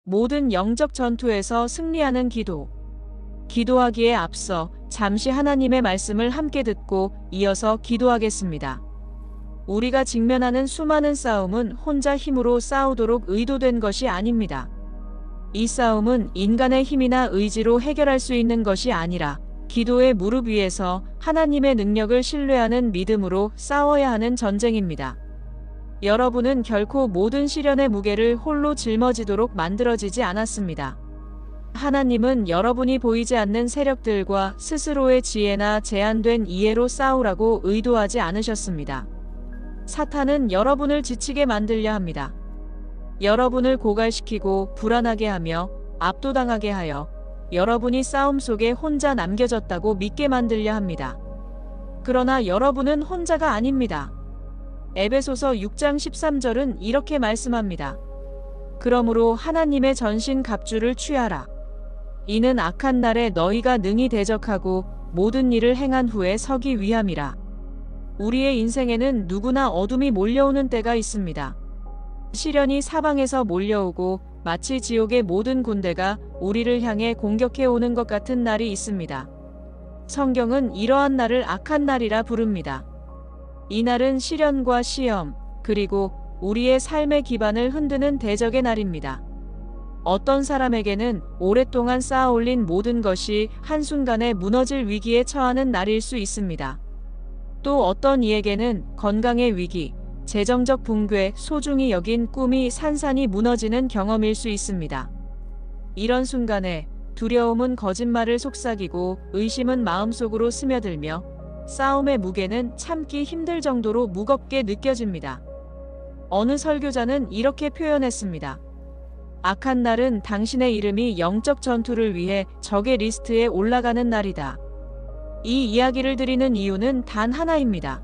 모든 영적 전투에서 승리하는 기도. 기도하기에 앞서 잠시 하나님의 말씀을 함께 듣고 이어서 기도하겠습니다. 우리가 직면하는 수많은 싸움은 혼자 힘으로 싸우도록 의도된 것이 아닙니다. 이 싸움은 인간의 힘이나 의지로 해결할 수 있는 것이 아니라 기도의 무릎 위에서 하나님의 능력을 신뢰하는 믿음으로 싸워야 하는 전쟁입니다. 여러분은 결코 모든 시련의 무게를 홀로 짊어지도록 만들어지지 않았습니다. 하나님은 여러분이 보이지 않는 세력들과 스스로의 지혜나 제한된 이해로 싸우라고 의도하지 않으셨습니다. 사탄은 여러분을 지치게 만들려 합니다. 여러분을 고갈시키고 불안하게 하며 압도당하게 하여 여러분이 싸움 속에 혼자 남겨졌다고 믿게 만들려 합니다. 그러나 여러분은 혼자가 아닙니다. 에베소서 6장 13절은 이렇게 말씀합니다. 그러므로 하나님의 전신 갑주를 취하라. 이는 악한 날에 너희가 능히 대적하고 모든 일을 행한 후에 서기 위함이라. 우리의 인생에는 누구나 어둠이 몰려오는 때가 있습니다. 시련이 사방에서 몰려오고 마치 지옥의 모든 군대가 우리를 향해 공격해 오는 것 같은 날이 있습니다. 성경은 이러한 날을 악한 날이라 부릅니다. 이 날은 시련과 시험, 그리고 우리의 삶의 기반을 흔드는 대적의 날입니다. 어떤 사람에게는 오랫동안 쌓아올린 모든 것이 한순간에 무너질 위기에 처하는 날일 수 있습니다. 또 어떤 이에게는 건강의 위기, 재정적 붕괴, 소중히 여긴 꿈이 산산이 무너지는 경험일 수 있습니다. 이런 순간에 두려움은 거짓말을 속삭이고 의심은 마음속으로 스며들며 싸움의 무게는 참기 힘들 정도로 무겁게 느껴집니다. 어느 설교자는 이렇게 표현했습니다. 악한 날은 당신의 이름이 영적 전투를 위해 적의 리스트에 올라가는 날이다. 이 이야기를 드리는 이유는 단 하나입니다.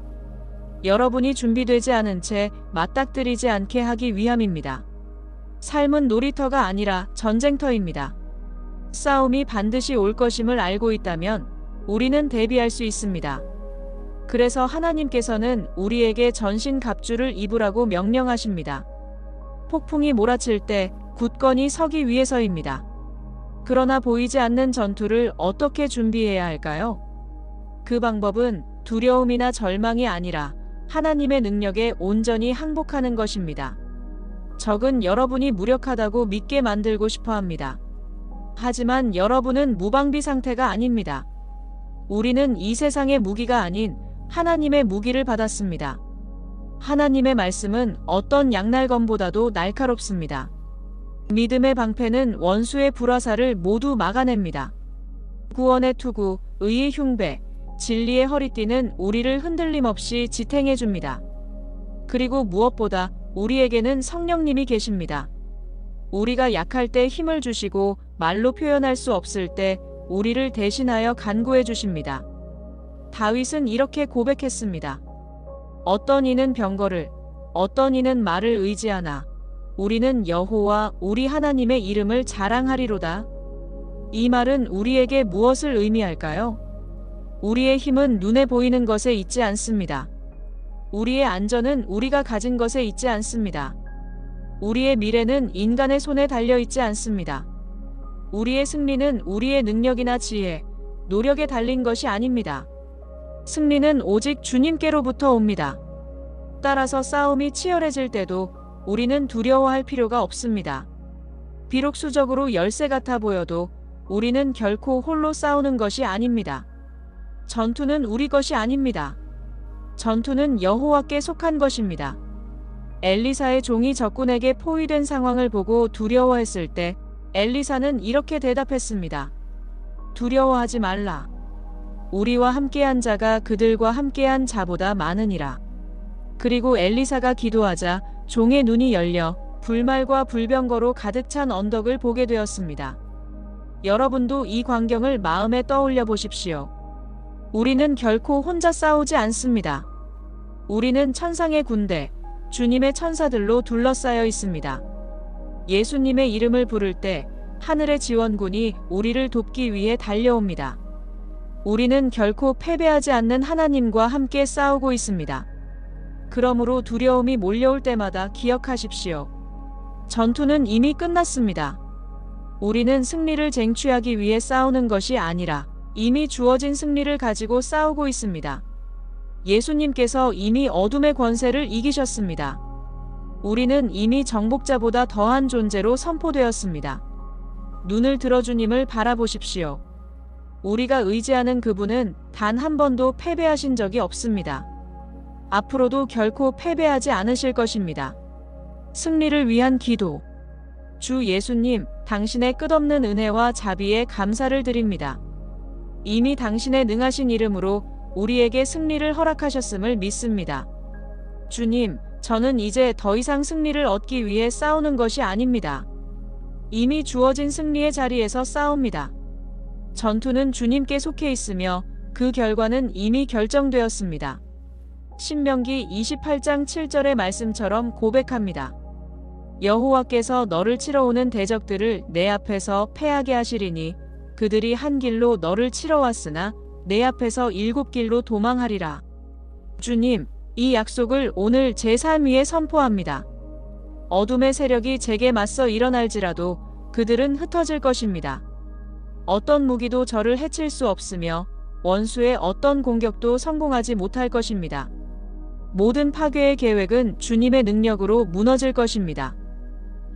여러분이 준비되지 않은 채 맞닥뜨리지 않게 하기 위함입니다. 삶은 놀이터가 아니라 전쟁터입니다. 싸움이 반드시 올 것임을 알고 있다면 우리는 대비할 수 있습니다. 그래서 하나님께서는 우리에게 전신 갑주를 입으라고 명령하십니다. 폭풍이 몰아칠 때 굳건히 서기 위해서입니다. 그러나 보이지 않는 전투를 어떻게 준비해야 할까요? 그 방법은 두려움이나 절망이 아니라 하나님의 능력에 온전히 항복하는 것입니다. 적은 여러분이 무력하다고 믿게 만들고 싶어 합니다. 하지만 여러분은 무방비 상태가 아닙니다. 우리는 이 세상의 무기가 아닌 하나님의 무기를 받았습니다. 하나님의 말씀은 어떤 양날검보다도 날카롭습니다. 믿음의 방패는 원수의 불화살을 모두 막아냅니다. 구원의 투구, 의의 흉배, 진리의 허리띠는 우리를 흔들림 없이 지탱해 줍니다. 그리고 무엇보다 우리에게는 성령님이 계십니다. 우리가 약할 때 힘을 주시고 말로 표현할 수 없을 때 우리를 대신하여 간구해 주십니다. 다윗은 이렇게 고백했습니다. 어떤 이는 병거를, 어떤 이는 말을 의지하나 우리는 여호와 우리 하나님의 이름을 자랑하리로다. 이 말은 우리에게 무엇을 의미할까요? 우리의 힘은 눈에 보이는 것에 있지 않습니다. 우리의 안전은 우리가 가진 것에 있지 않습니다. 우리의 미래는 인간의 손에 달려 있지 않습니다. 우리의 승리는 우리의 능력이나 지혜, 노력에 달린 것이 아닙니다. 승리는 오직 주님께로부터 옵니다. 따라서 싸움이 치열해질 때도 우리는 두려워할 필요가 없습니다. 비록 수적으로 열세 같아 보여도 우리는 결코 홀로 싸우는 것이 아닙니다. 전투는 우리 것이 아닙니다. 전투는 여호와께 속한 것입니다. 엘리사의 종이 적군에게 포위된 상황을 보고 두려워했을 때 엘리사는 이렇게 대답했습니다. 두려워하지 말라. 우리와 함께한 자가 그들과 함께한 자보다 많으니라. 그리고 엘리사가 기도하자 종의 눈이 열려 불말과 불병거로 가득 찬 언덕을 보게 되었습니다. 여러분도 이 광경을 마음에 떠올려 보십시오. 우리는 결코 혼자 싸우지 않습니다. 우리는 천상의 군대, 주님의 천사들로 둘러싸여 있습니다. 예수님의 이름을 부를 때 하늘의 지원군이 우리를 돕기 위해 달려옵니다. 우리는 결코 패배하지 않는 하나님과 함께 싸우고 있습니다. 그러므로 두려움이 몰려올 때마다 기억하십시오. 전투는 이미 끝났습니다. 우리는 승리를 쟁취하기 위해 싸우는 것이 아니라 이미 주어진 승리를 가지고 싸우고 있습니다. 예수님께서 이미 어둠의 권세를 이기셨습니다. 우리는 이미 정복자보다 더한 존재로 선포되었습니다. 눈을 들어 주님을 바라보십시오. 우리가 의지하는 그분은 단 한 번도 패배하신 적이 없습니다. 앞으로도 결코 패배하지 않으실 것입니다. 승리를 위한 기도. 주 예수님, 당신의 끝없는 은혜와 자비에 감사를 드립니다. 이미 당신의 능하신 이름으로 우리에게 승리를 허락하셨음을 믿습니다. 주님, 저는 이제 더 이상 승리를 얻기 위해 싸우는 것이 아닙니다. 이미 주어진 승리의 자리에서 싸웁니다. 전투는 주님께 속해 있으며 그 결과는 이미 결정되었습니다. 신명기 28장 7절의 말씀처럼 고백합니다. 여호와께서 너를 치러 오는 대적들을 내 앞에서 패하게 하시리니 그들이 한 길로 너를 치러 왔으나 내 앞에서 7길로 도망하리라. 주님, 이 약속을 오늘 제 삶 위에 선포합니다. 어둠의 세력이 제게 맞서 일어날지라도 그들은 흩어질 것입니다. 어떤 무기도 저를 해칠 수 없으며 원수의 어떤 공격도 성공하지 못할 것입니다. 모든 파괴의 계획은 주님의 능력으로 무너질 것입니다.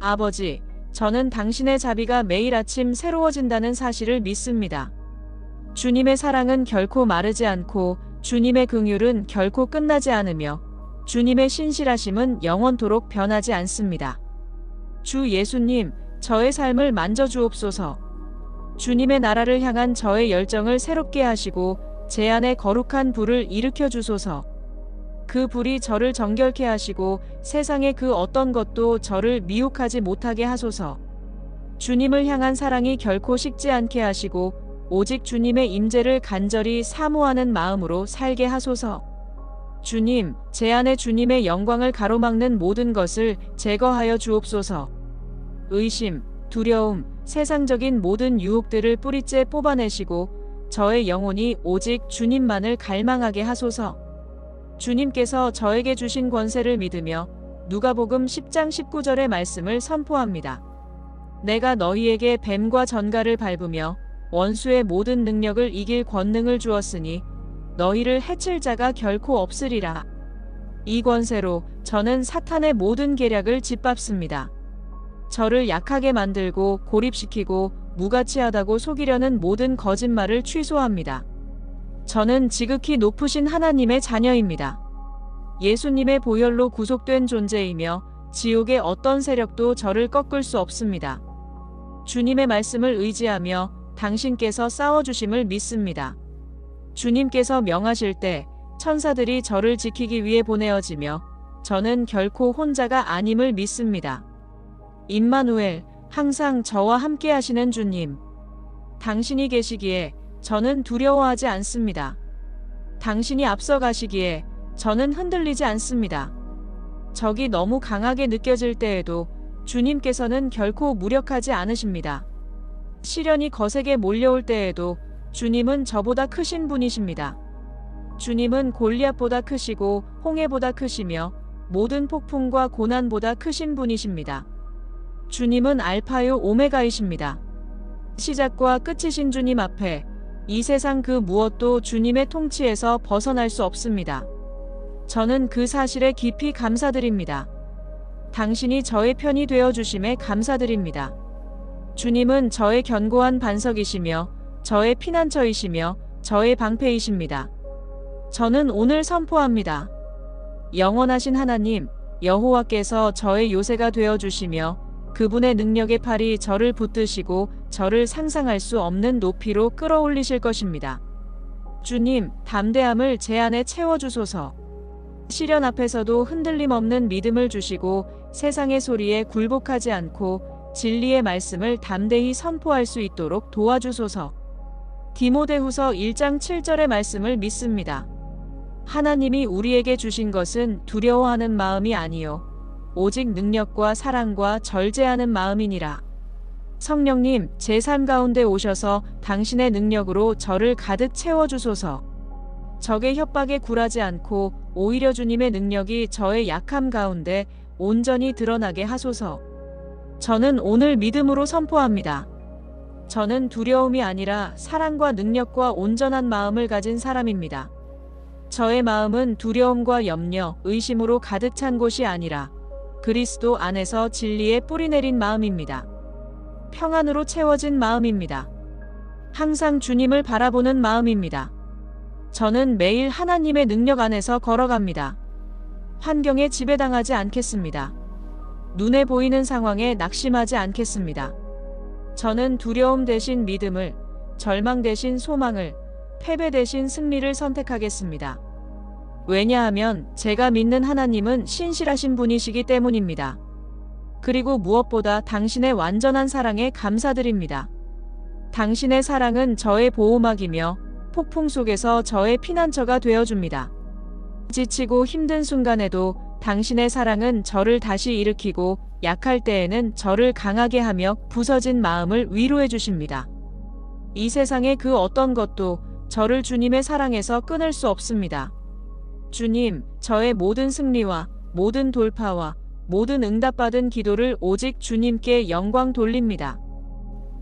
아버지, 저는 당신의 자비가 매일 아침 새로워진다는 사실을 믿습니다. 주님의 사랑은 결코 마르지 않고 주님의 긍휼은 결코 끝나지 않으며 주님의 신실하심은 영원토록 변하지 않습니다. 주 예수님, 저의 삶을 만져주옵소서. 주님의 나라를 향한 저의 열정을 새롭게 하시고 제 안에 거룩한 불을 일으켜 주소서. 그 불이 저를 정결케 하시고 세상의 그 어떤 것도 저를 미혹하지 못하게 하소서. 주님을 향한 사랑이 결코 식지 않게 하시고 오직 주님의 임재를 간절히 사모하는 마음으로 살게 하소서. 주님, 제 안에 주님의 영광을 가로막는 모든 것을 제거하여 주옵소서. 의심, 두려움, 세상적인 모든 유혹들을 뿌리째 뽑아내시고 저의 영혼이 오직 주님만을 갈망하게 하소서. 주님께서 저에게 주신 권세를 믿으며 누가복음 10장 19절의 말씀을 선포합니다. 내가 너희에게 뱀과 전갈을 밟으며 원수의 모든 능력을 이길 권능을 주었으니 너희를 해칠 자가 결코 없으리라. 이 권세로 저는 사탄의 모든 계략을 짓밟습니다. 저를 약하게 만들고 고립시키고 무가치하다고 속이려는 모든 거짓말을 취소합니다. 저는 지극히 높으신 하나님의 자녀입니다. 예수님의 보혈로 구속된 존재이며 지옥의 어떤 세력도 저를 꺾을 수 없습니다. 주님의 말씀을 의지하며 당신께서 싸워주심을 믿습니다. 주님께서 명하실 때 천사들이 저를 지키기 위해 보내어지며 저는 결코 혼자가 아님을 믿습니다. 임마누엘, 항상 저와 함께 하시는 주님. 당신이 계시기에 저는 두려워하지 않습니다. 당신이 앞서 가시기에 저는 흔들리지 않습니다. 적이 너무 강하게 느껴질 때에도 주님께서는 결코 무력하지 않으십니다. 시련이 거세게 몰려올 때에도 주님은 저보다 크신 분이십니다. 주님은 골리앗보다 크시고 홍해보다 크시며 모든 폭풍과 고난보다 크신 분이십니다. 주님은 알파요 오메가이십니다. 시작과 끝이신 주님 앞에 이 세상 그 무엇도 주님의 통치에서 벗어날 수 없습니다. 저는 그 사실에 깊이 감사드립니다. 당신이 저의 편이 되어 주심에 감사드립니다. 주님은 저의 견고한 반석이시며 저의 피난처이시며 저의 방패이십니다. 저는 오늘 선포합니다. 영원하신 하나님, 여호와께서 저의 요새가 되어 주시며 그분의 능력의 팔이 저를 붙드시고 저를 상상할 수 없는 높이로 끌어올리실 것입니다. 주님, 담대함을 제 안에 채워주소서. 시련 앞에서도 흔들림 없는 믿음을 주시고 세상의 소리에 굴복하지 않고 진리의 말씀을 담대히 선포할 수 있도록 도와주소서. 디모데후서 1장 7절의 말씀을 믿습니다. 하나님이 우리에게 주신 것은 두려워하는 마음이 아니요 오직 능력과 사랑과 절제하는 마음이니라. 성령님, 제 삶 가운데 오셔서 당신의 능력으로 저를 가득 채워주소서. 적의 협박에 굴하지 않고 오히려 주님의 능력이 저의 약함 가운데 온전히 드러나게 하소서. 저는 오늘 믿음으로 선포합니다. 저는 두려움이 아니라 사랑과 능력과 온전한 마음을 가진 사람입니다. 저의 마음은 두려움과 염려, 의심으로 가득 찬 곳이 아니라 그리스도 안에서 진리의 뿌리 내린 마음입니다. 평안으로 채워진 마음입니다. 항상 주님을 바라보는 마음입니다. 저는 매일 하나님의 능력 안에서 걸어갑니다. 환경에 지배당하지 않겠습니다. 눈에 보이는 상황에 낙심하지 않겠습니다. 저는 두려움 대신 믿음을, 절망 대신 소망을, 패배 대신 승리를 선택하겠습니다. 왜냐하면 제가 믿는 하나님은 신실하신 분이시기 때문입니다. 그리고 무엇보다 당신의 완전한 사랑에 감사드립니다. 당신의 사랑은 저의 보호막이며 폭풍 속에서 저의 피난처가 되어줍니다. 지치고 힘든 순간에도 당신의 사랑은 저를 다시 일으키고 약할 때에는 저를 강하게 하며 부서진 마음을 위로해 주십니다. 이 세상의 그 어떤 것도 저를 주님의 사랑에서 끊을 수 없습니다. 주님, 저의 모든 승리와 모든 돌파와 모든 응답받은 기도를 오직 주님께 영광 돌립니다.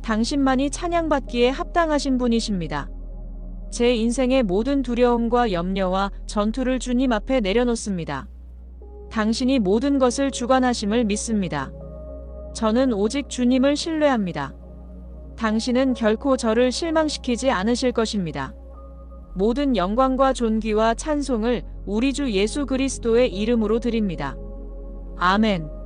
당신만이 찬양받기에 합당하신 분이십니다. 제 인생의 모든 두려움과 염려와 전투를 주님 앞에 내려놓습니다. 당신이 모든 것을 주관하심을 믿습니다. 저는 오직 주님을 신뢰합니다. 당신은 결코 저를 실망시키지 않으실 것입니다. 모든 영광과 존귀와 찬송을 우리 주 예수 그리스도의 이름으로 드립니다. 아멘.